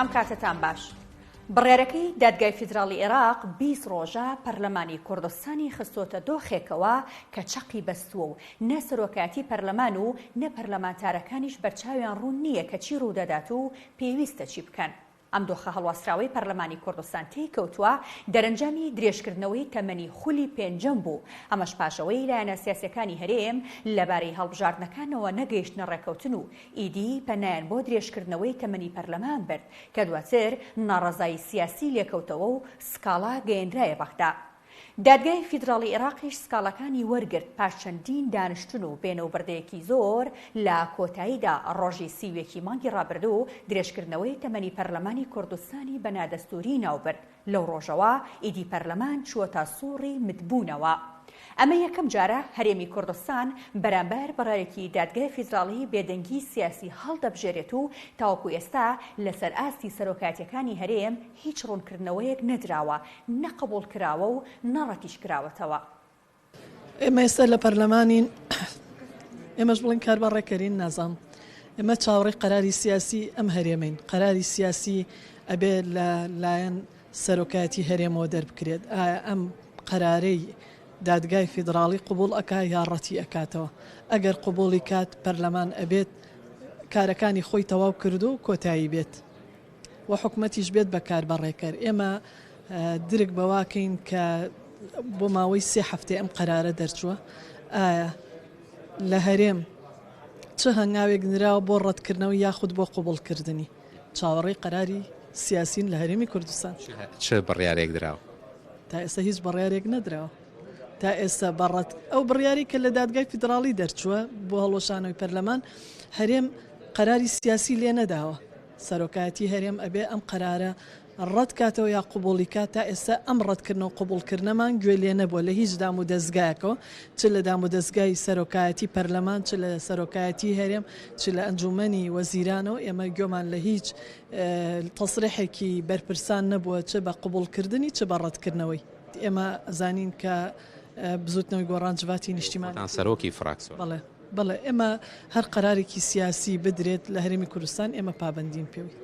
ئەم کاتتان باش. بڕێرەکەی دادگای فیدراڵی عێراق 20 ڕۆژە پەرلەمانی کوردستانی خستۆتە دۆخێکەوە کە چەقی بەستووە و نە سەرۆکاتی پەرلەمان و نە پەرلەمانتارەکانیش بەرچاویان ڕوون نییە کە چی ڕوودەدات و پێویستە چی بکەن. ئەم دۆخە هەڵواستراوەی پەرلەمانی کوردستان تێی کەوتووە دەرەنجامی درێژکردنەوەی تەمەنی خولی پێنجەم بوو. ئەمەش پاشەوەی لایەنە سیاسیەکانی هەرێم لەبارەی هەڵبژاردنەکانەوە نەگەیشتنە ڕێکەوتن و ئیدی پەنایان بۆ درێژکردنەوەی تەمەنی پەرلەمان برد کە دواتر ناڕەزایی سیاسی لێکەوتەوە و سکاڵا گەیەنرایە بەغدا. دادگای فیدراڵی عێراقیش سکاڵەکانی وەرگرت پاش چەندین دانیشتن و بێنەوبەردەیەکی زۆر لە کۆتاییدا ڕۆژی سیوێکی مانگی ڕابردوو درێژکردنەوەی تەمەنی پەرلەمانی کوردستانی بەنادەستوری ناوبرد. لەو ڕۆژەوە ئیدی پەرلەمان چووەتە سووڕی متبوونەوە. ئەمە یەکەم جارە هەرێمی کوردستان بەرامبەر بەڕێوەیەکی دادگای فیدراڵی بێدەنگی سیاسی هەڵدەبژێرێت و تاوەکو ئێستا لەسەر ئاستی سەرۆکاتیەکانی هەرێم هیچ ڕوونکردنەوەیەک نەدراوە، نەقبوڵ کراوە و نەڕەتیش کراوەتەوە. ئێمە ئێستا لە پەرلەمانین، ئێمەش بڵین کاربەڕێکەرین نازام. ئێمە چاوەڕێی قەراری سیاسی ئەم هەرێمین. قەراری سیاسی ئەبێ لە لایەن سەرۆکاتی هەرێمەوە دەربکرێت. ئەم قەرارەی دادگای فیدراڵی قبول ئەکا یا ڕەتی ئەکاتەوە. ئەگەر قبولی کات پەرلەمان ئەبێت کارەکانی خۆی تەواو کرد و کۆتایی بێت و حکومەتیش بێت بە کاربەڕێکەر. ئێمە درک بەواکەین کە بۆ ماوەی 3 هەفتەی ئەم قەرارە دەرچووە. ئایا لە هەرێم چه هەنگاوێک نراوە بۆ ڕەتکردنەوە یاخود بۆ قبولکردنی چاوەڕێی قەراری سیاسین لە هەرێمی کوردستان؟ چه بڕیارێک دراوە؟ تا ئێستا هیچ بڕیارێک نەدراوە. تا ئێستا بەڕەت ئەو بڕیاری کە لە دادگای فیدراڵی دەرچووە بۆ هەڵۆشانەوەی پەرلەمان هەرێم قەراری سیاسی لێ نەداوە. سەرۆکایەتی هەرێم ئەبێ ئەم قەرارە ڕەت کاتەوە یا قبولی کات. تا ئێستا ئەم ڕەتکردنەوە قبولکردنەمان گوێ لێ نەبووە لە هیچ دام و دەستگایەکەوە، چ لە دام و دەستگای سەرۆکایەتی پەرلەمان، چ لە سەرۆکایەتی هەرێم، چ لە ئەنجومەنی وەزیرانەوە. ئێمە گوێمان لە هیچ تەسریحێکی بەرپرسان نەبووە چ بە قبولکردنی چ بە ڕەتکردنەوەی. ئێمە زانین کە بزوتنەوەی گۆڕانجواتی نیشتیمانی سەرۆکی فراکسیۆن. بەڵێ ئێمە هەر قەرارێکی سیاسی بدرێت لە هەرێمی کوردستان ئێمە پابەندیم پێوی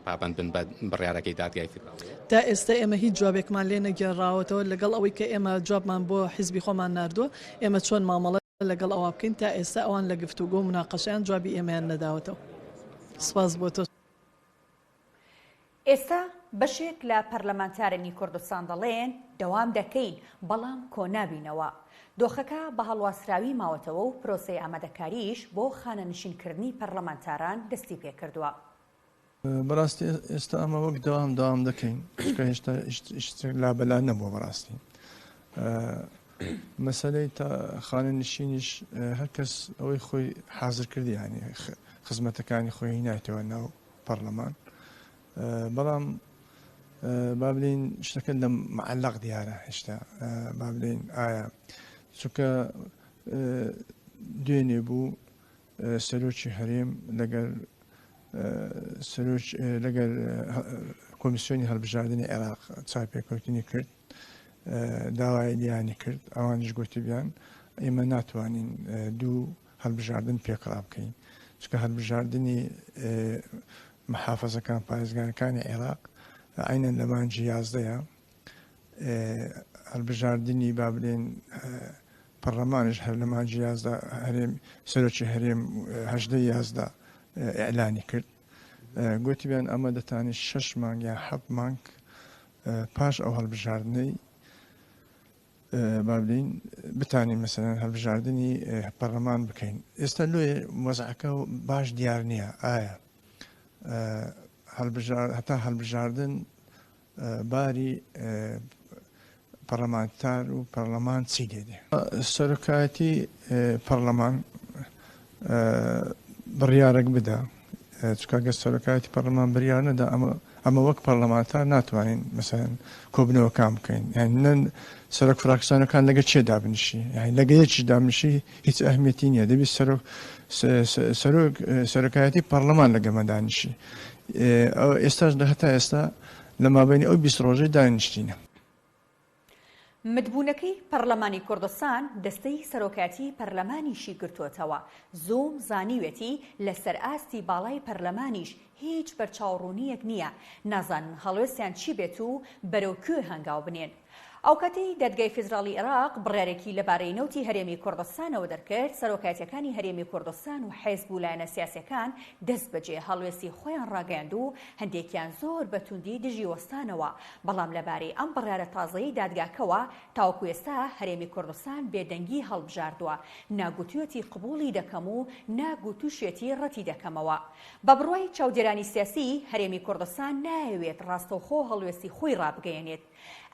پابند بن بە بڕیارەکەی دادگای فیدراڵی. تا ئێستا ئێمە هیچ جوابێکمان لێ نەگەڕاوەتەوە لەگەڵ ئەوەی کە ئێمە جوابمان بۆ حیزبی خۆمان ناردووە. ئێمە چۆن مامەڵە لەگەڵ ئەوە بکەین تا ئێستا ئەوان لە گفتوگۆ و مناقەشەیان جوابی ئێمەیان نەداوەتەوە. سپاس بۆ تۆ. ئێستا بەشێک لە پەرلەمانتارانی کوردستان دەڵێن دەوام دەکەین بەڵام کۆنابینەوە. دۆخەکە بە هەڵواسراوی ماوەتەوە و پرۆسەی ئامادەکاریش بۆ خانەنشینکردنی پەرلەمانتاران دەستی پێکردووە. بەڕاستی ئێستا ئەمە وەک دەوام دەکەین کە هێشتا لابەلا نەبووە. بەڕاستی مەسەلەی تا خانەنشینیش هەر کەس ئەوەی خۆی حازر کردی، یعنی خزمەتەکانی خۆی هینایەتەوە ناو پەرلەمان. بەڵام با بڵین شتەکە لە معەلەق دیارە هێشتا. با بڵین ئایا چونکە دوێنێ بوو سەرۆکی هەرێم لەگەر کۆمیسیۆنی هەڵبژاردننی عێراق چاپێکەوتنی کرد، داوای لیانی کرد. ئەوانش گوتیبیان ئێمە ناتوانین دوو هەڵبژاردن پێکڕا بکەین، چونکە هەڵبژاردننی محافەزەکان پارێزگارەکانی عێراق عینەن لە مانجی 11ەیە. هەڵبژاردننی با بڵێن پەرلەمانش هەر لە مانجی 11 هەرێم سەرۆکی هەرێم 11 ئێعلانی کرد. گوتیبیان ئەمە دەتانی 6 مانگ یا 7 مانگ پاش ئەو هەڵبژاردنەی با بڵین بتانین مەسەلەن هەڵبژاردننی پەرلەمان بکەین. ئێستا لێ وەزعەکە باش دیار نییە. ئایا هەتا هەڵبژاردن باری پەرلەمانتار و پەرلەمان چی دێدێ؟ سەرۆکایەتی پەرلەمان بڕیارێک بدە، چکە گە سەرۆکایەتی پەرلەمان بڕیار نەدا ئەمە وەک پەرلەمانتار ناتوانین مەسەلەن کۆبنەوەکان بکەین. یعنی نەن سەرۆک فراکسیۆنەکان لەگە چێ دابنیشی، یعنی لەگە یەکی دابنیشی هیچ ئەهمیەتی نییە. دەبێت سەرۆکایەتی پەرلەمان لەگەمە دانیشی. ئێستاش هەتا ئێستا لە مابینی ئەو 20 ڕۆژەی دانیشتینە. مدبوونەکەی پەرلەمانی کوردستان دەستەی سەرۆکاتی پەرلەمانیشی گرتوتەوە. زوم زانیوێتی لەسەر ئاستی باڵای پەرلەمانیش هیچ بەرچاوڕوونیەک نییە، نازانن هەڵوێستیان چی بێت و بەرەو کوێ هەنگاو بنێن. ئەو کاتی دادگای فیدراڵی عێراق بڕیارێکی لەبارەی نەوتی هەرێمی کوردستانەوە دەرکرد، سەرۆکاتیەکانی هەرێمی کوردستان و حیزب و لایەنە سیاسیەکان دەست بەجێ هەڵوێستی خۆیان ڕاگەیاند و هەندێکیان زۆر بەتوندی دژی وەستانەوە. بەڵام لەبارەی ئەم بڕیارە تازەی دادگاکەوە تاوەکو ئێستا هەرێمی کوردستان بێدەنگی هەڵبژاردووە، ناگوتوێتی قبوڵی دەکەم و ناگوتوشێتی ڕەتی دەکەمەوە. بە بڕوای چاودێرانی سیاسی هەرێمی کوردستان نایەوێت ڕاستەوخۆ هەڵوێستی خۆی ڕابگەیەنێت.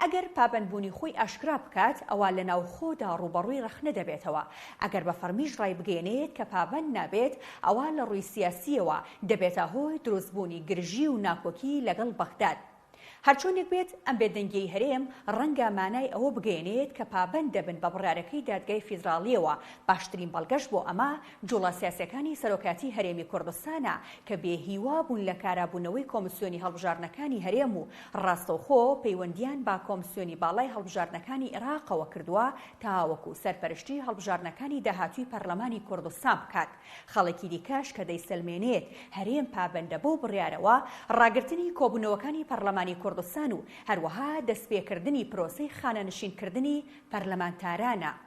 ئەگەر پابەندبوونی خۆی ئاشکرا بکات ئەوە لە ناوخۆدا ڕوبەڕووی ڕەخنە دەبێتەوە. ئەگەر بە فەرمیش ڕای بگەێنێت کە پابەند نابێت ئەوە لە ڕووی سیاسیەوە دەبێتە هۆی دروستبوونی گرژی و ناکۆکی لەگەڵ بەغداد. هەرچۆنێک بێت ئەم بێدەنگیەی هەرێم ڕەنگە مانای ئەوە بگەێنێت کە پابەند دەبن بە بڕیارەکەی دادگای فیدراڵیەوە. باشترین بەڵگەشت بۆ ئەمە جوڵە سیاسیەکانی سەرۆکاتی هەرێمی کوردستانە کە بێهیوا بوون لە کارابوونەوەی کۆمسیۆنی هەڵبژاردنەکانی هەرێم و ڕاستەوخۆ پەیوەندیان با کۆمسیۆنی باڵای هەڵبژاردنەکانی عێراقەوە کردووە تا وەکو سەرپەرشتی هەڵبژاردنەکانی داهاتووی پەرلەمانی کوردستان بکات. خەڵکی دیکەش کە دەیسەلمێنێت هەرێم پابەندە بۆ بڕیارەوە ڕاگررتنی کۆبوونەوەکانی پەرلەمانی کوردستان و هەروەها دەستپێکردنی پرۆسەی خانەنشینکردنی پەرلەمانتارانە.